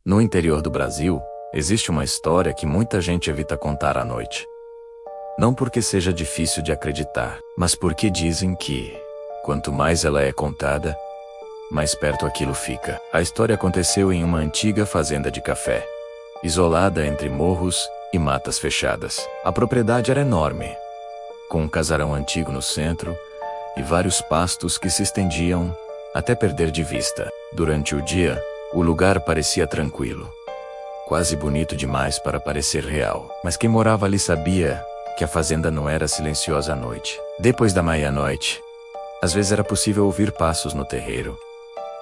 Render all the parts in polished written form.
No interior do Brasil, existe uma história que muita gente evita contar à noite. Não porque seja difícil de acreditar, mas porque dizem que, quanto mais ela é contada, mais perto aquilo fica. A história aconteceu em uma antiga fazenda de café, isolada entre morros e matas fechadas. A propriedade era enorme, com um casarão antigo no centro e vários pastos que se estendiam até perder de vista. Durante o dia, o lugar parecia tranquilo, quase bonito demais para parecer real. Mas quem morava ali sabia que a fazenda não era silenciosa à noite. Depois da meia-noite, às vezes era possível ouvir passos no terreiro,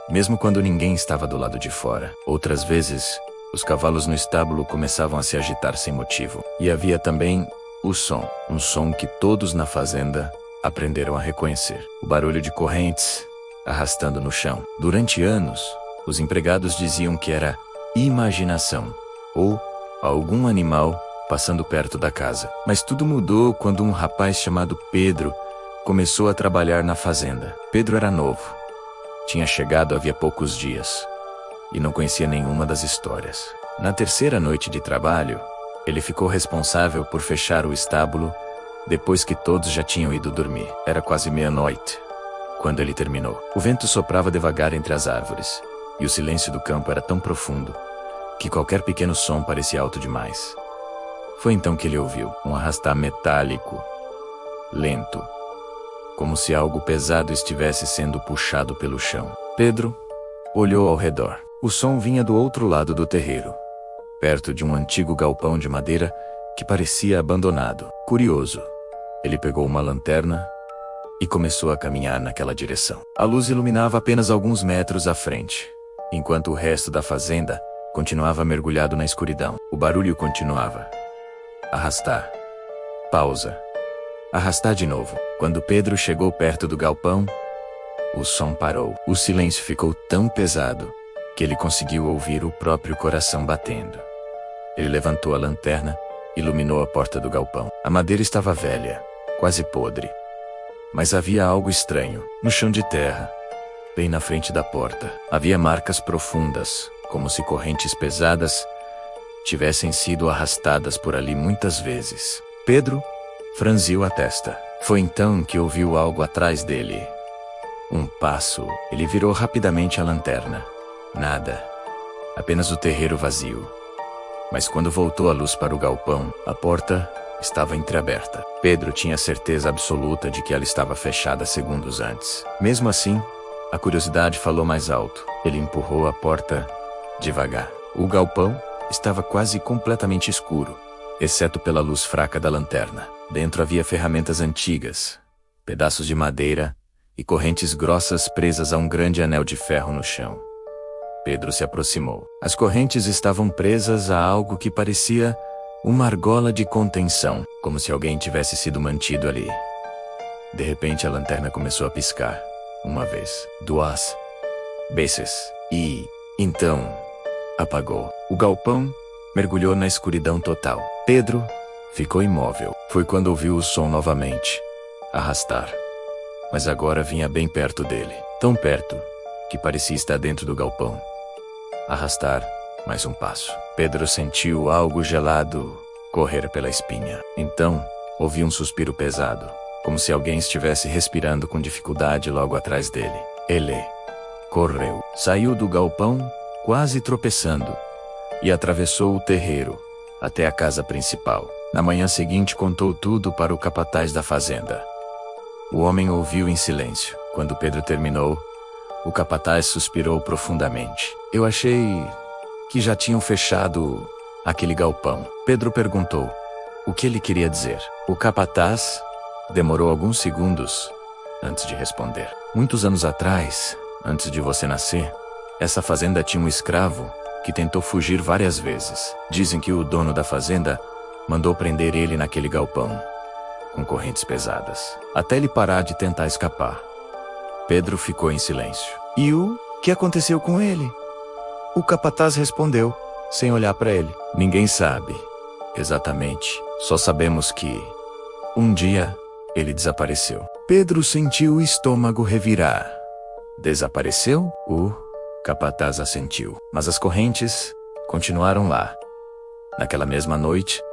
mesmo quando ninguém estava do lado de fora. Outras vezes, os cavalos no estábulo começavam a se agitar sem motivo. E havia também o som, um som que todos na fazenda aprenderam a reconhecer. O barulho de correntes arrastando no chão. Durante anos, os empregados diziam que era imaginação ou algum animal passando perto da casa. Mas tudo mudou quando um rapaz chamado Pedro começou a trabalhar na fazenda. Pedro era novo, tinha chegado havia poucos dias e não conhecia nenhuma das histórias. Na terceira noite de trabalho, ele ficou responsável por fechar o estábulo depois que todos já tinham ido dormir. Era quase meia-noite quando ele terminou. O vento soprava devagar entre as árvores e o silêncio do campo era tão profundo que qualquer pequeno som parecia alto demais. Foi então que ele ouviu um arrastar metálico, lento, como se algo pesado estivesse sendo puxado pelo chão. Pedro olhou ao redor. O som vinha do outro lado do terreiro, perto de um antigo galpão de madeira que parecia abandonado. Curioso, ele pegou uma lanterna e começou a caminhar naquela direção. A luz iluminava apenas alguns metros à frente, enquanto o resto da fazenda continuava mergulhado na escuridão. O barulho continuava. Arrastar. Pausa. Arrastar de novo. Quando Pedro chegou perto do galpão, o som parou. O silêncio ficou tão pesado que ele conseguiu ouvir o próprio coração batendo. Ele levantou a lanterna e iluminou a porta do galpão. A madeira estava velha, quase podre. Mas havia algo estranho. No chão de terra, bem na frente da porta, havia marcas profundas, como se correntes pesadas tivessem sido arrastadas por ali muitas vezes. Pedro franziu a testa. Foi então que ouviu algo atrás dele. Um passo. Ele virou rapidamente a lanterna. Nada. Apenas o terreiro vazio. Mas quando voltou a luz para o galpão, a porta estava entreaberta. Pedro tinha certeza absoluta de que ela estava fechada segundos antes. Mesmo assim, a curiosidade falou mais alto. Ele empurrou a porta devagar. O galpão estava quase completamente escuro, exceto pela luz fraca da lanterna. Dentro havia ferramentas antigas, pedaços de madeira e correntes grossas presas a um grande anel de ferro no chão. Pedro se aproximou. As correntes estavam presas a algo que parecia uma argola de contenção, como se alguém tivesse sido mantido ali. De repente a lanterna começou a piscar. Uma vez, duas vezes, e então apagou. O galpão mergulhou na escuridão total. Pedro ficou imóvel. Foi quando ouviu o som novamente. Arrastar. Mas agora vinha bem perto dele. Tão perto que parecia estar dentro do galpão. Arrastar. Mais um passo. Pedro sentiu algo gelado correr pela espinha. Então, ouviu um suspiro pesado, como se alguém estivesse respirando com dificuldade logo atrás dele. Ele correu. Saiu do galpão, quase tropeçando, e atravessou o terreiro até a casa principal. Na manhã seguinte contou tudo para o capataz da fazenda. O homem ouviu em silêncio. Quando Pedro terminou, o capataz suspirou profundamente. Eu achei que já tinham fechado aquele galpão. Pedro perguntou o que ele queria dizer. O capataz demorou alguns segundos antes de responder. Muitos anos atrás, antes de você nascer, essa fazenda tinha um escravo que tentou fugir várias vezes. Dizem que o dono da fazenda mandou prender ele naquele galpão, com correntes pesadas, até ele parar de tentar escapar. Pedro ficou em silêncio. E o que aconteceu com ele? O capataz respondeu, sem olhar para ele. Ninguém sabe exatamente. Só sabemos que um dia ele desapareceu. Pedro sentiu o estômago revirar. Desapareceu? O capataz assentiu. Mas as correntes Continuaram lá. Naquela mesma noite,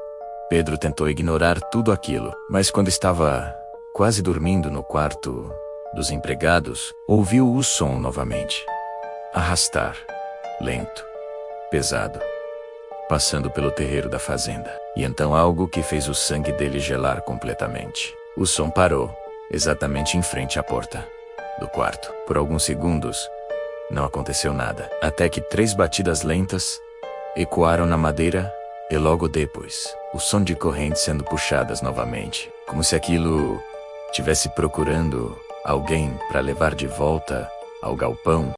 Pedro tentou ignorar tudo aquilo, mas quando estava quase dormindo no quarto dos empregados, ouviu o som novamente. Arrastar, lento, pesado, passando pelo terreiro da fazenda. E então algo que fez o sangue dele gelar completamente. O som parou, exatamente em frente à porta do quarto. Por alguns segundos, não aconteceu nada, até que 3 batidas lentas ecoaram na madeira e logo depois, o som de correntes sendo puxadas novamente, como se aquilo tivesse procurando alguém para levar de volta ao galpão.